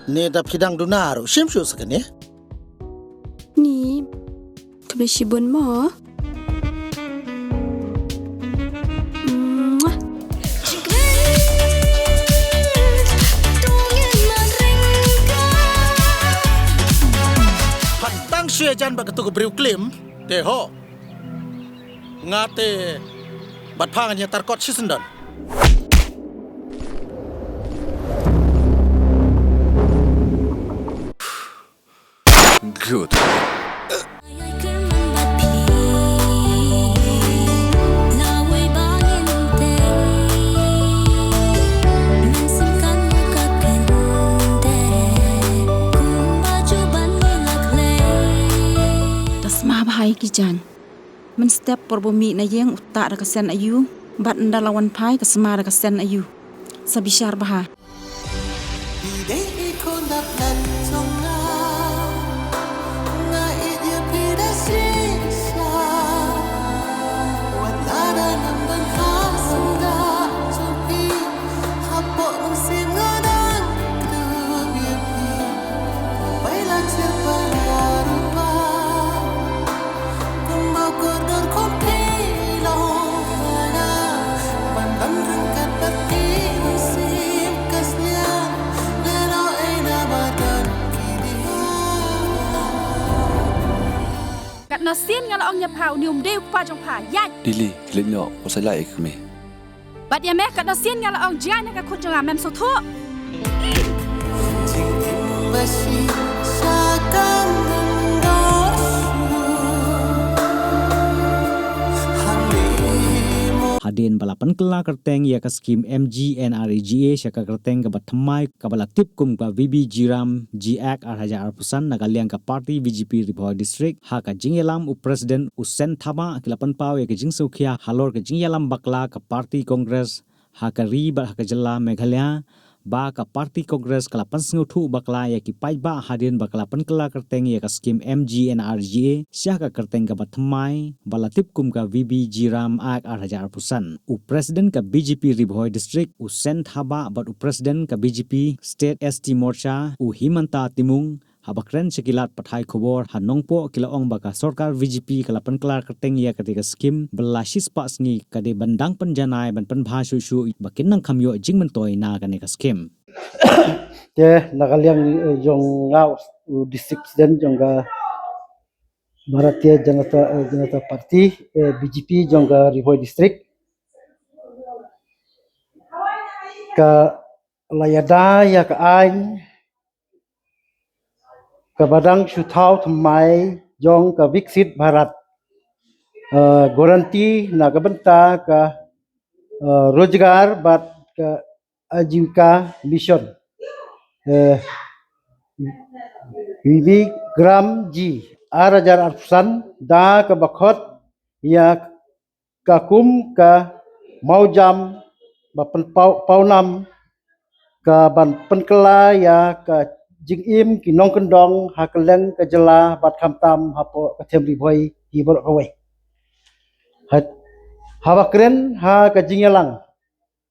Ni dap hidang dunar, sim syu sakan ya. Ni, kebesibun mo. Tang syue jan ba ketu kebriu klim, te ho. Ngate bat panganya tarkot sisendan. Good. Bahai kijan. Men step porbumi na yang utak da kesen ayu, bat ndalawan pai kesema da kesen ayu. Sabishar baha. Nasian ngala ong nyapau nium deu pa jong pa yan. Dili, kilinyo, usalai kami. Bat ya meh kat nasian ngala ong jian ka khut jong mem so tho. Hadin balapan kela kerteng ya ka skim MGNREGA syaka kerteng ka bathamai ka balatip kum ka VB Jiram GAC Arhaja Arpusan nagaliang ka party VGP Ribhoi district ha ka jingyalam u president Usen Thama kilapan pau ya ka jing sukhiya halor ka jingyalam bakla ka party congress ha ka ri ba ha ka jalla Meghalaya ba ka party congress kalapan senguthu bakla ya ki pai ba hadin bakalapan kela kerteng ya ka skim MGNREGA syaka kerteng ka bathamai balatip kum ka VB Jiram ak Arhaja Arpusan u president ka BJP Ribhoi district u Sen Thaba bat u president ka BJP state ST Morcha u Himanta Timung habakren sekilat pathai khobor hanongpo kilaong baka sarkar VGP kalapan klar kerteng ya ketika skim belasis pak sngi kade bandang penjanai ban penbha su bakin nang khamyo jingmentoi na kane ka skim te nagaliang jong ngau district den jong ga Bharatiya Janata Party BJP jong ga Ribhoi district ka layada ya ka ain kabadang syuthau thamai jong ka Viksit Bharat garanti na kabenta ka rozgar bat ka ajivika mission Vivi gram ji Arhaja Arpusan da ka bakhot ya ka kum ka maujam bapan paunam ka ban penkela ya ka jing im ki nong kendong ha keleng ka jela bat kham tam ha po ka them Ribhoi hi bor ka wei ha bakren ha ka jingyalang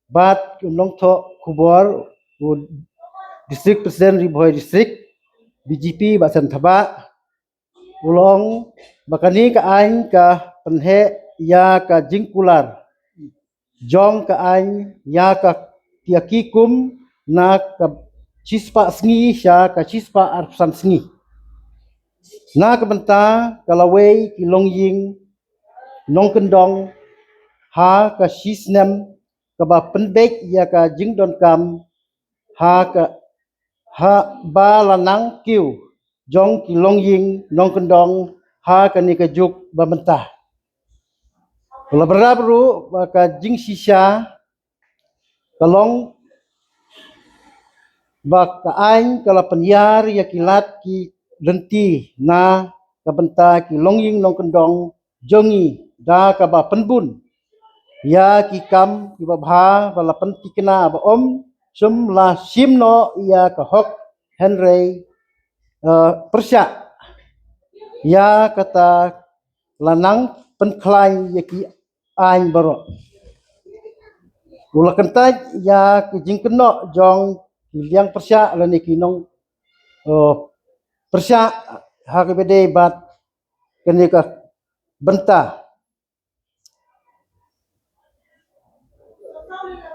bat nong tho khubor u district president Ribhoi district BJP ba Sen Thaba ulong bakani ka ain ka penhe ya ka jingkular jong ka ain ya ka tiakikum na ka Cispa sngi sya ka cispa Arpusan sngi. Na kabenta kalawei kilong ying nong kendong ha ka sisnem ka ba penbek ya ka jingdon kam ha ba lanang kiu jong kilong ying nong kendong ha ka ni ka juk ba mentah. Kala berabru ka jing sisya kalong bak ain kala penyar ya kilat ki lenti na kabenta ki longying nong kendong jongi da ka ba penbun ya ki kam ki ba bha bala pen tikna ba om sum la simno ya ka hok Henry persya ya kata lanang penklai ya ki ain baro ula kentaj ya ki jingkeno jong liang persya lani kinong persya ha ke bede bat kene ka benta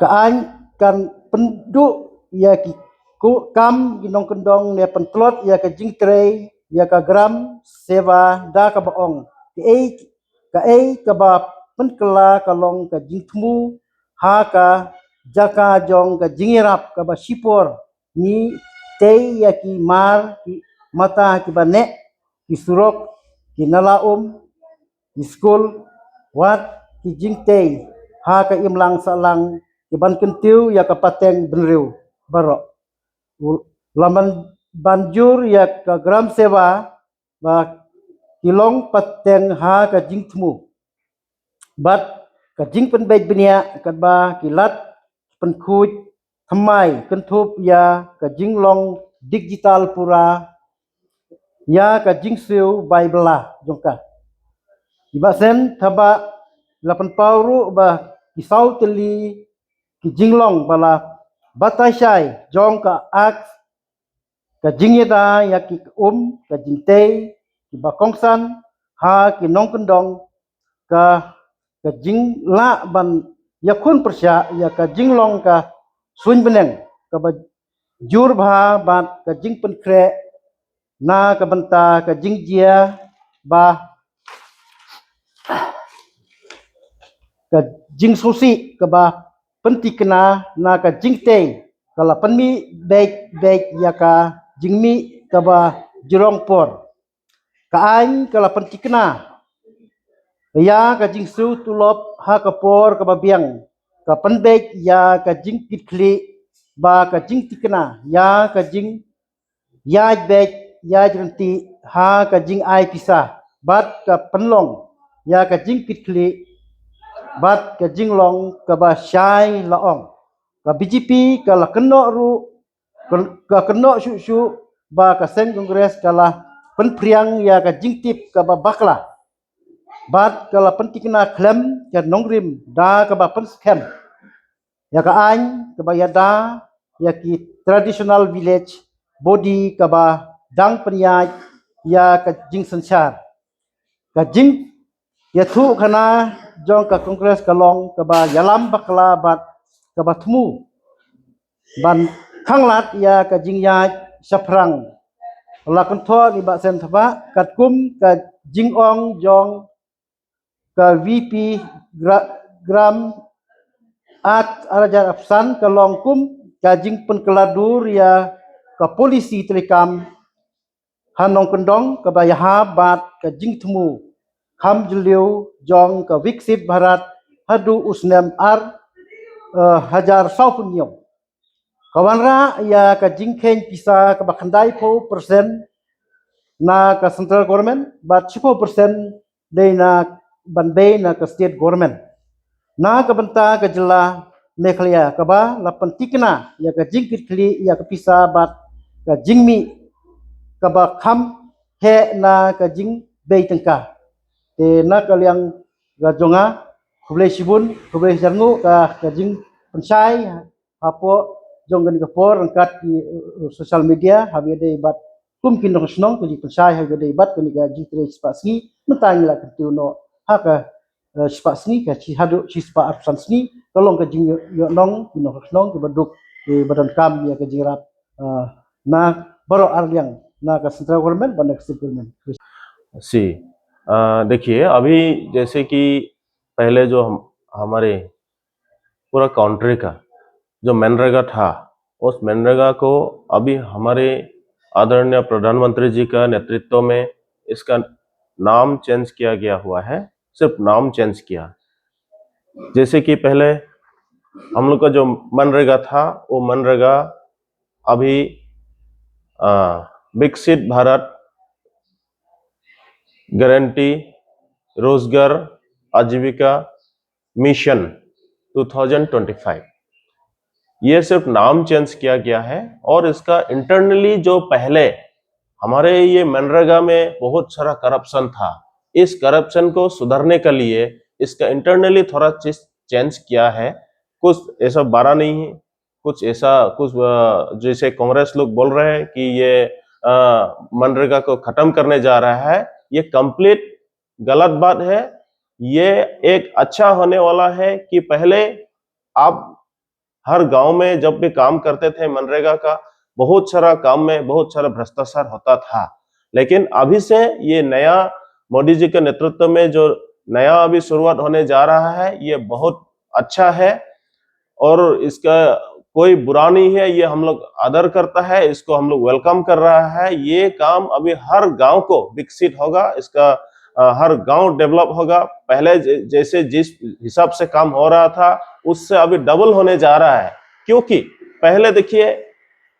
kaan kan penduk ya ki ku kam ginong kendong ne pentlot ya ka jingtre ya ka gram seva da ka baong ka ba penkela kalong ka jingtmu ha ka jaka jong ka jingirap ka ba sipor ni te ya ki mar ki mata ki bane ki surok ki nalaum ki skul wat ki jingte ha ka imlang salang ki ban kentiu ya ka pateng benriu barok laman banjur ya ka gram seva ba kilong pateng ha ka jingtmu bat ka jing pen bej benia kat ba kilat pen khuj thamai kentup ya ka jing long digital pura ya ka jing siu bible jongka iba sen thaba lapan pauru ba kisau teli ki jinglong bala batai shai jong ka ak ka jingyeda ya ki ka jingtei ki bakongsan ha ki nong kendong ka jing la ban ya khun persya ya ka jinglong ka suin beneng ka ba jur bha bat ka jing pen kre na ka banta ka jing jia ba ka jing susi ka ba penti kena na ka jing te kala panmi bek ya ka jingmi ka ba jirong por ka ain kala penti kena ya ka jing su tulop ha ka por ka ba biang ka panbek ya ka jing kitli ba ka jing tikna ya ka jing ya bek ya jenti ha ka jing ai pisa bat ka penlong ya ka jing kitli bat ka jing long ka ba shai laong ka BJP ka la keno ru ka keno shu ba ka sen kongres kala penpriang ya ka jing tip ka ba bakla bat kala pentikna klem ya nongrim da ka ba pen scam ya ka ain ka ba ya da ya ki traditional village body ka ba dang penyaj ya ka jing sanchar ka jing ya thu khana jong ka kongres kalong ka ba yalam bakla bat ka ba thmu ban khanglat ya ka jing ya saprang la kon tho ni ba sen thaba kat kum ka jing ong jong ka VP gram at arajar afsan ka longkum ka jing pen keladur ya ka polisi telecom hanong kendong ka bayaha bat ka jing thmu kham juliu jong ka viksit bharat hadu usnem ar hajar saupunyo kawanra ya ka jing khen pisa ka bakhandai po persen na ka central government bat 10% dei na banbe na ka state government na ka banta ka jilla mekhlaya ka ba lapan tikna ya ka jing kitli ya ka pisa bat ka jingmi ka ba kham he na ka jing bei tengka te na ka liang ga jonga khuble sibun khuble jarnu ka jing pensai apo jong gan ka por angkat di social media habi dei bat kum kin no snong ko ji pensai habi dei bat ko ni ga jing tre spasni mentang la ka no ha ka spasni ka ci hadu ci spa arsan sni tolong ka jing yo nong no snong ke baduk ke badan kam ya ka jirap na baro arliang ना का central government व state government सी देखिए अभी जैसे कि पहले जो हमारे पूरा कंट्री का जो मनरेगा था उस मनरेगा को अभी हमारे आदरणीय प्रधानमंत्री जी का नेतृत्व में इसका नाम चेंज किया गया हुआ है सिर्फ नाम चेंज किया जैसे कि पहले हम लोग का जो मनरेगा था वो मनरेगा अभी विकसित भारत गारंटी रोजगार आजीविका मिशन 2025 ये सिर्फ नाम चेंज किया गया है और इसका इंटरनली जो पहले हमारे ये मनरेगा में बहुत सारा करप्शन था इस करप्शन को सुधारने के लिए इसका इंटरनली थोड़ा चीज चेंज किया है कुछ ऐसा बड़ा नहीं है कुछ ऐसा कुछ जैसे कांग्रेस लोग बोल रहे हैं कि ये मनरेगा को खत्म करने जा रहा है, ये कंप्लीट गलत बात है। ये एक अच्छा होने वाला है कि पहले आप हर गांव में जब भी काम करते थे मनरेगा का, बहुत सारा काम में बहुत सारा भ्रष्टाचार होता था। लेकिन अभी से ये नया मोदी जी के नेतृत्व में जो नया अभी शुरुआत होने जा रहा है, ये बहुत अच्छा है और इसका कोई बुरा नहीं है। ये हम लोग आदर करता है, इसको हम लोग वेलकम कर रहा है। ये काम अभी हर गांव को विकसित होगा, इसका हर गांव डेवलप होगा। पहले जैसे जिस हिसाब से काम हो रहा था उससे अभी डबल होने जा रहा है, क्योंकि पहले देखिए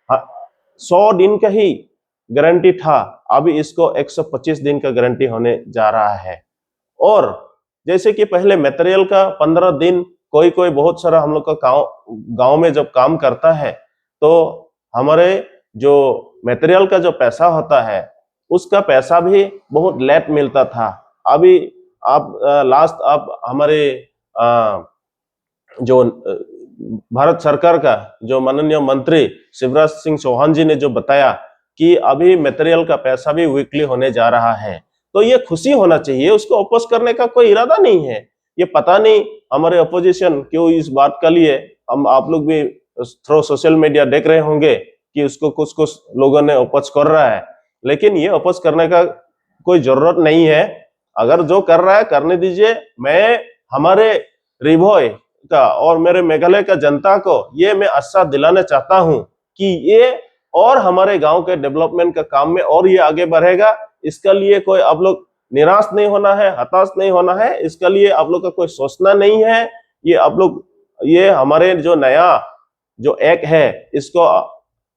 100 दिन का ही गारंटी था, अभी इसको 125 दिन का गारंटी होने जा रहा है। और जैसे कि पहले मटेरियल का 15 दिन, कोई बहुत सारा हम लोग का गांव में जब काम करता है तो हमारे जो मटेरियल का जो पैसा होता है उसका पैसा भी बहुत लेट मिलता था। अभी आप लास्ट आप हमारे जो भारत सरकार का जो माननीय मंत्री शिवराज सिंह चौहान जी ने जो बताया कि अभी मटेरियल का पैसा भी वीकली होने जा रहा है, तो ये खुशी होना चाहिए। उसको अपोज करने का कोई इरादा नहीं है। ये पता नहीं हमारे अपोजिशन क्यों इस बात के लिए, हम आप लोग भी थ्रू सोशल मीडिया देख रहे होंगे कि उसको कुछ लोगों ने अपोज कर रहा है, लेकिन ये अपोज करने का कोई जरूरत नहीं है। अगर जो कर रहा है करने दीजिए। मैं हमारे रिभोय का और मेरे मेघालय का जनता को ये मैं आश्वासन दिलाना चाहता हूं कि ये और हमारे गांव के डेवलपमेंट का काम में और ये आगे बढ़ेगा। इसके लिए कोई आप लोग निराश नहीं होना है, हताश नहीं होना है। इसके लिए आप लोग का कोई सोचना नहीं है। ये आप लोग, ये हमारे जो नया जो एक है, इसको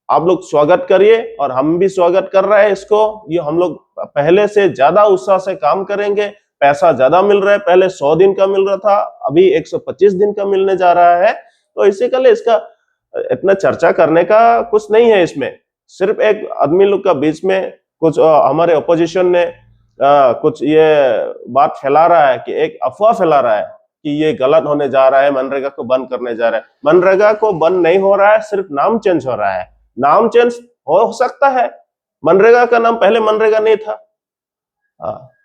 आप लोग स्वागत करिए और हम भी स्वागत कर रहे हैं इसको। ये हम लोग पहले से ज्यादा उत्साह से काम करेंगे। पैसा ज्यादा मिल रहा है, पहले 100 दिन का मिल रहा था, अभी 125 दिन का मिलने जा रहा है। तो इसी के लिए इसका इतना चर्चा करने का कुछ नहीं है। इसमें सिर्फ एक आदमी लोग का बीच में कुछ हमारे अपोजिशन ने कुछ ये बात फैला रहा है कि एक अफवाह फैला रहा है कि ये गलत होने जा रहा है, मनरेगा को बंद करने जा रहा है। मनरेगा को बंद नहीं हो रहा है, सिर्फ नाम चेंज हो रहा है। नाम चेंज हो सकता है, मनरेगा का नाम पहले मनरेगा नहीं था।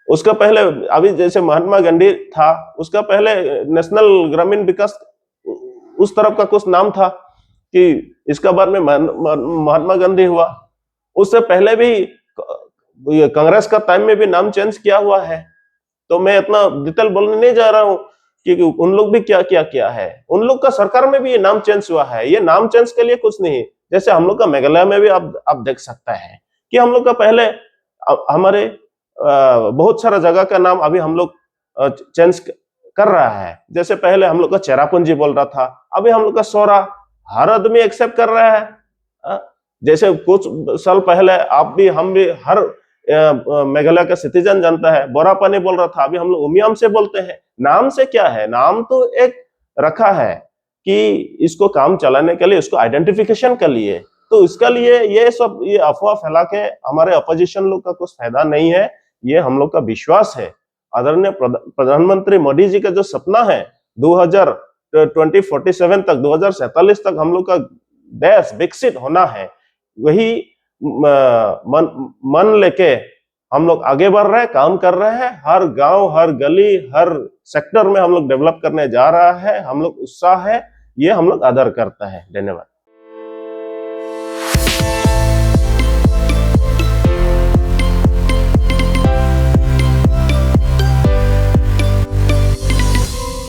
उसका पहले अभी जैसे महात्मा गांधी था, उसका पहले नेशनल ग्रामीण विकास उस तरफ का कुछ नाम था कि इसका बाद में महात्मा गांधी हुआ। उससे पहले भी कांग्रेस का टाइम में भी नाम चेंज किया हुआ है। तो मैं इतना डिटेल बोलने नहीं जा रहा हूं कि उन लोग भी क्या क्या किया है। उन लोग का सरकार में भी ये नाम चेंज हुआ है। ये नाम चेंज के लिए कुछ नहीं। जैसे हम लोग का मेघालय में भी आप देख सकता है कि हम लोग का पहले हमारे बहुत सारा जगह का नाम अभी हम लोग चेंज कर रहा है। जैसे पहले हम लोग का चेरापूंजी बोल रहा था, अभी हम लोग का सोरा हर आदमी एक्सेप्ट कर रहा है। जैसे कुछ साल पहले आप भी हम भी हर मेघालय का सिटीजन जानता है, बोरापानी बोल रहा था, अभी हम लोग उमियाम से बोलते हैं। नाम से क्या है, नाम तो एक रखा है कि इसको काम चलाने के लिए, उसको आइडेंटिफिकेशन के लिए। तो इसका लिए ये सब ये अफवाह फैला के हमारे अपोजिशन लोग का कुछ फायदा नहीं है। ये हम लोग का विश्वास है। आदरणीय प्रधानमंत्री मोदी जी का जो सपना है 2047 तक, 2047 तक हम लोग का देश विकसित होना है, वही मन लेके हम लोग आगे बढ़ रहे हैं, काम कर रहे हैं। हर गांव, हर गली, हर सेक्टर में हम लोग डेवलप करने जा रहा है। हम लोग उत्साह है, ये हम लोग आदर करता है। धन्यवाद।